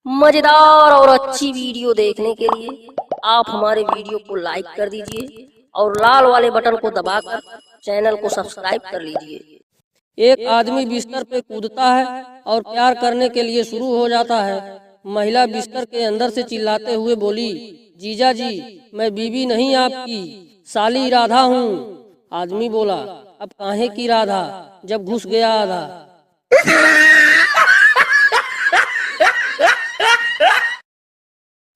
मजेदार और अच्छी वीडियो देखने के लिए आप हमारे वीडियो को लाइक कर दीजिए और लाल वाले बटन को दबाकर चैनल को सब्सक्राइब कर लीजिए। एक आदमी बिस्तर पे कूदता है और प्यार करने के लिए शुरू हो जाता है। महिला बिस्तर के अंदर से चिल्लाते हुए बोली, जीजा जी, मैं बीवी नहीं आपकी, साली राधा हूँ। आदमी बोला, अब काहे की राधा, जब घुस गया आधा।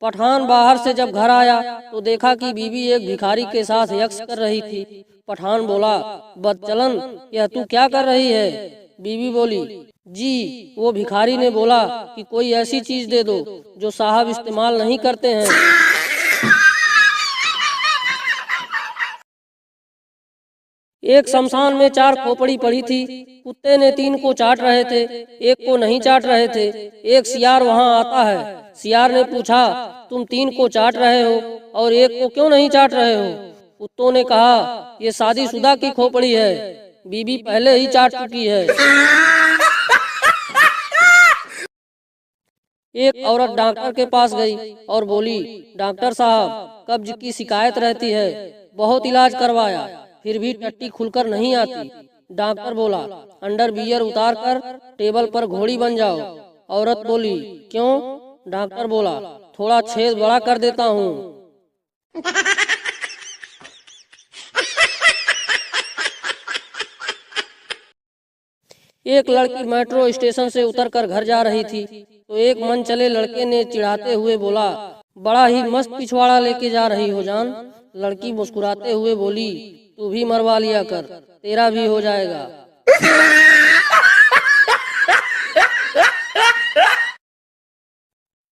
पठान बाहर से जब घर आया तो देखा कि बीवी एक भिखारी के साथ यक्स कर रही थी। पठान बोला, बदचलन, यह तू क्या कर रही है? बीवी बोली, जी, वो भिखारी ने बोला कि कोई ऐसी चीज दे दो जो साहब इस्तेमाल नहीं करते हैं। एक शमशान में 4 खोपड़ी पड़ी थी। कुत्ते ने 3 को चाट रहे थे, एक को नहीं चाट रहे थे। एक सियार वहां आता है। सियार ने पूछा, तुम 3 को चाट रहे हो और एक को क्यों नहीं चाट रहे हो? कुत्तों ने कहा, ये शादीशुदा की खोपड़ी है, बीबी पहले ही चाट चुकी है। एक औरत डॉक्टर के पास गई और बोली, डॉक्टर साहब, कब्ज की शिकायत रहती है, बहुत इलाज करवाया, फिर भी टट्टी खुलकर नहीं आती। डॉक्टर बोला, अंडर बियर उतार कर टेबल पर घोड़ी बन जाओ। औरत बोली, क्यों? डॉक्टर बोला, थोड़ा छेद बड़ा कर देता हूँ। एक लड़की मेट्रो स्टेशन से उतरकर घर जा रही थी तो एक मन चले लड़के ने चिढ़ाते हुए बोला, बड़ा ही मस्त पिछवाड़ा लेके जा रही हो जान। लड़की मुस्कुराते हुए बोली, तू भी मरवा लिया कर, तेरा भी हो जाएगा।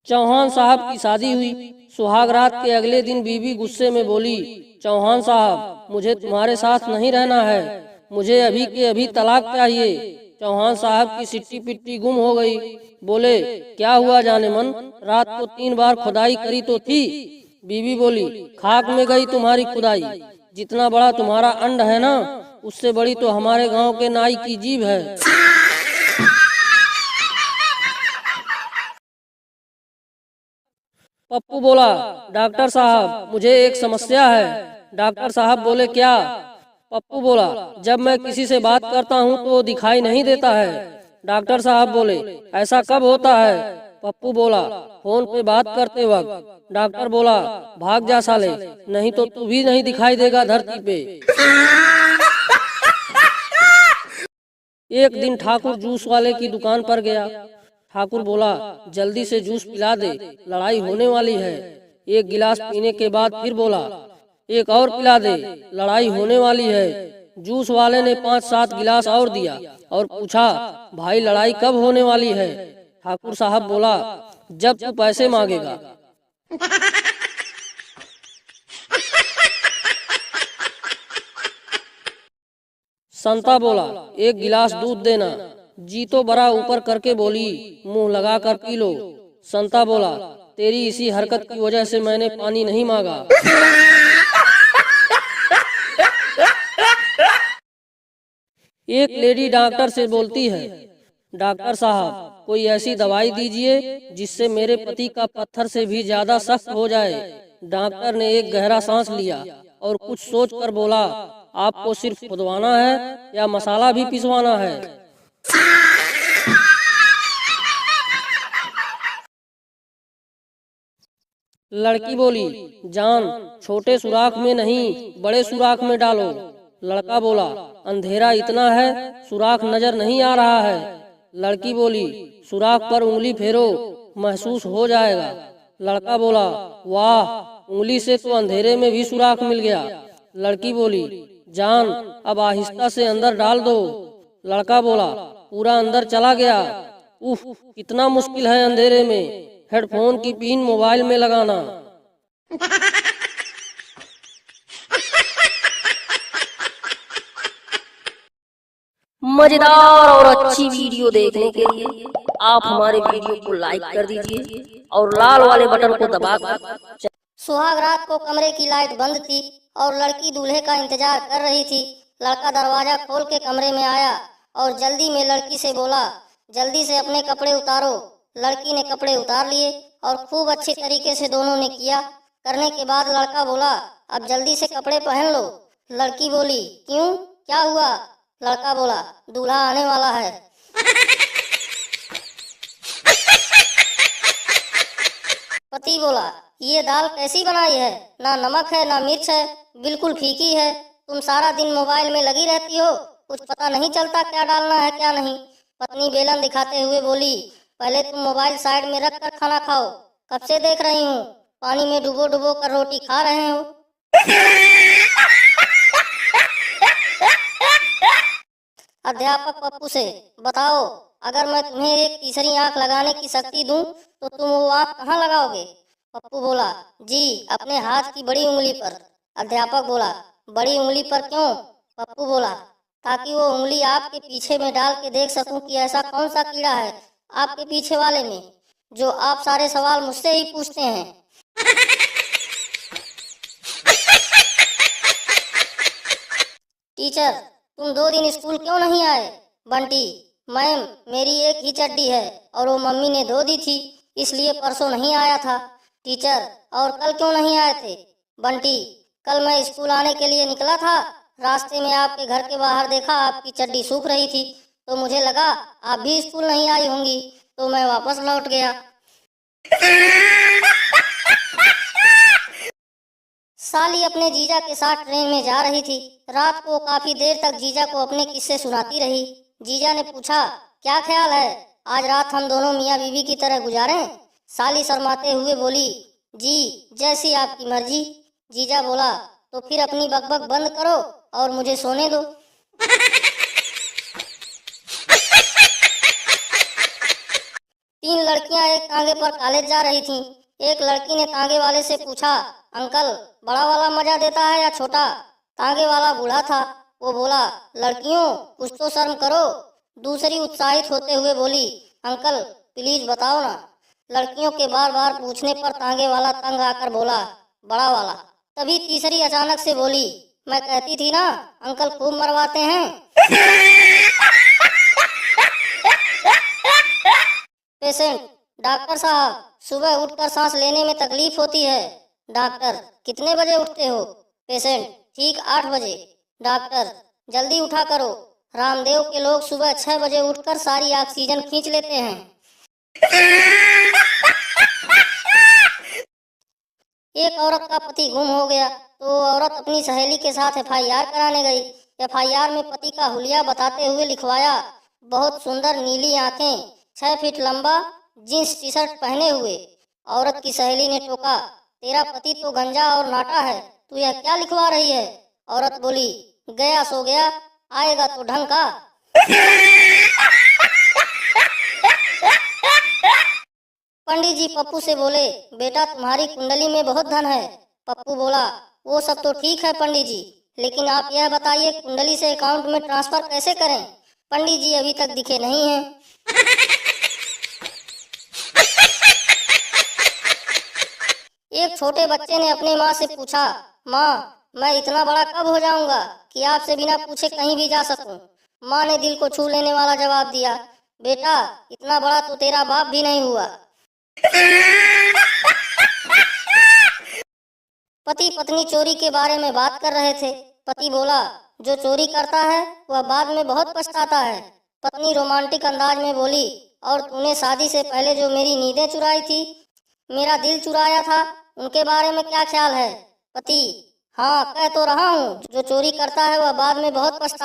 चौहान साहब की शादी हुई। सुहाग रात के अगले दिन बीवी गुस्से में बोली, चौहान साहब, मुझे तुम्हारे साथ नहीं रहना है, मुझे अभी के अभी तलाक चाहिए। चौहान साहब की सिट्टी पिट्टी गुम हो गई। बोले, क्या हुआ जाने मन, रात को 3 बार खुदाई करी तो थी? बीवी बोली, खाक में गई तुम्हारी खुदाई, जितना बड़ा तुम्हारा अंड है ना, उससे बड़ी तो हमारे गांव के नाई की जीभ है। पप्पू बोला, डॉक्टर साहब, मुझे एक समस्या है। डॉक्टर साहब बोले, क्या? पप्पू बोला, जब मैं किसी से बात करता हूँ तो वो दिखाई नहीं देता है। डॉक्टर साहब बोले, ऐसा कब होता है? पप्पू बोला, फोन पे बात करते वक्त। डॉक्टर बोला, भाग जा साले, नहीं तो तू भी नहीं दिखाई देगा धरती पे। एक दिन ठाकुर जूस वाले की दुकान पर गया। ठाकुर बोला, जल्दी से जूस पिला दे, लड़ाई होने वाली है। एक गिलास पीने के बाद फिर बोला, एक और पिला दे, लड़ाई होने वाली है। जूस वाले ने 5-7 गिलास और दिया और पूछा, भाई लड़ाई कब होने वाली है? ठाकुर साहब बोला, जब तू पैसे मांगेगा। संता बोला, एक गिलास दूध देना। जीतो बड़ा ऊपर करके बोली, मुंह लगा कर पी लो। संता बोला, तेरी इसी हरकत की वजह से मैंने पानी नहीं मांगा। एक लेडी डॉक्टर से बोलती है, डॉक्टर साहब, कोई ऐसी दवाई दीजिए जिससे मेरे पति का पत्थर से भी ज्यादा सख्त हो जाए। डॉक्टर ने एक गहरा सांस लिया और कुछ सोचकर बोला, आपको सिर्फ खुदवाना है या मसाला भी पिसवाना है? लड़की बोली, जान, छोटे सुराख में नहीं, बड़े सुराख में डालो। लड़का बोला, अंधेरा इतना है, सुराख नजर नहीं आ रहा है। लड़की बोली, सुराख पर उंगली फेरो, महसूस हो जाएगा। लड़का बोला, वाह, उंगली से तो अंधेरे में भी सुराख मिल गया। लड़की बोली, जान, अब आहिस्ता से अंदर डाल दो। लड़का बोला, पूरा अंदर चला गया। उफ, कितना मुश्किल है अंधेरे में हेडफोन की पिन मोबाइल में लगाना। मजेदार और अच्छी वीडियो देखने के लिए आप हमारे वीडियो को लाइक कर दीजिए और लाल वाले बटन को दबाकर। सुहाग रात को कमरे की लाइट बंद थी और लड़की दूल्हे का इंतजार कर रही थी। लड़का दरवाजा खोल के कमरे में आया और जल्दी में लड़की से बोला, जल्दी से अपने कपड़े उतारो, लड़की ने कपड़े उतार लिए और खूब अच्छे तरीके से दोनों ने किया। करने के बाद लड़का बोला, अब जल्दी से कपड़े पहन लो। लड़की बोली, क्यों, क्या हुआ? लड़का बोला, दूल्हा आने वाला है। पति बोला, ये दाल कैसी बनाई है? ना नमक है ना मिर्च है, बिल्कुल फीकी है। तुम सारा दिन मोबाइल में लगी रहती हो, कुछ पता नहीं चलता क्या डालना है क्या नहीं। पत्नी बेलन दिखाते हुए बोली, पहले तुम मोबाइल साइड में रख कर खाना खाओ। कब से देख रही हूँ, पानी में डुबो डुबो कर रोटी खा रहे हो। अध्यापक पप्पू से, बताओ, अगर मैं तुम्हें एक तीसरी आंख लगाने की शक्ति दूं तो तुम वो आंख कहाँ लगाओगे? पप्पू बोला, जी, अपने हाथ की बड़ी उंगली पर। अध्यापक बोला, बड़ी उंगली पर क्यों? पप्पू बोला, ताकि वो उंगली आपके पीछे में डाल के देख सकूं कि ऐसा कौन सा कीड़ा है आपके पीछे वाले में, जो आप सारे सवाल मुझसे ही पूछते हैं। टीचर, तुम 2 दिन स्कूल क्यों नहीं आए? बंटी, मैम, मेरी एक ही चड्डी है और वो मम्मी ने धो दी थी, इसलिए परसों नहीं आया था। टीचर, और कल क्यों नहीं आए थे? बंटी, कल मैं स्कूल आने के लिए निकला था, रास्ते में आपके घर के बाहर देखा आपकी चड्डी सूख रही थी, तो मुझे लगा आप भी स्कूल नहीं आई होंगी, तो मैं वापस लौट गया। साली अपने जीजा के साथ ट्रेन में जा रही थी। रात को काफी देर तक जीजा को अपने किस्से सुनाती रही। जीजा ने पूछा, क्या ख्याल है, आज रात हम दोनों मियाँ बीवी की तरह गुजारें? साली शर्माते हुए बोली, जी, जैसी आपकी मर्जी। जीजा बोला, तो फिर अपनी बकबक बंद करो और मुझे सोने दो। 3 लड़कियां एक तांगे पर कॉलेज जा रही थीं। एक लड़की ने तांगे वाले से पूछा, अंकल, बड़ा वाला मजा देता है या छोटा? तांगे वाला बूढ़ा था। वो बोला, लड़कियों, कुछ तो शर्म करो। दूसरी उत्साहित होते हुए बोली, अंकल, प्लीज बताओ ना। लड़कियों के बार बार पूछने पर तांगे वाला तंग आकर बोला, बड़ा वाला। तभी तीसरी अचानक से बोली, मैं कहती थी ना, अंकल खूब मरवाते हैं। पेशेंट, डॉक्टर साहब, सुबह उठकर सांस लेने में तकलीफ होती है। डॉक्टर, कितने बजे उठते हो? पेशेंट, ठीक 8 बजे। डॉक्टर, जल्दी उठा करो, रामदेव के लोग सुबह 6 बजे उठकर सारी ऑक्सीजन खींच लेते हैं। एक औरत का पति गुम हो गया तो वो औरत अपनी सहेली के साथ FIR कराने गई। FIR में पति का हुलिया बताते हुए लिखवाया, बहुत सुंदर नीली आंखें, 6 फीट लंबा, जींस टी शर्ट पहने हुए। औरत की सहेली ने टोका, तेरा पति तो गंजा और नाटा है, तू यह क्या लिखवा रही है? औरत बोली, गया सो गया, आएगा तो ढंग का। पंडित जी पप्पू से बोले, बेटा तुम्हारी कुंडली में बहुत धन है। पप्पू बोला, वो सब तो ठीक है पंडित जी, लेकिन आप यह बताइए कुंडली से अकाउंट में ट्रांसफर कैसे करें? पंडित जी अभी तक दिखे नहीं हैं। एक छोटे बच्चे ने अपने माँ से पूछा, माँ, मैं इतना बड़ा कब हो जाऊंगा कि आपसे बिना पूछे कहीं भी जा सकूं? माँ ने दिल को छू लेने वाला जवाब दिया, बेटा, इतना बड़ा तो तेरा बाप भी नहीं हुआ। पति पत्नी चोरी के बारे में बात कर रहे थे। पति बोला, जो चोरी करता है वह बाद में बहुत पछताता है। पत्नी रोमांटिक अंदाज में बोली, और तूने शादी से पहले जो मेरी नींदें चुराई थी, मेरा दिल चुराया था, उनके बारे में क्या ख्याल है? पति, हाँ, कह तो रहा हूँ, जो चोरी करता है वह बाद में बहुत पछताता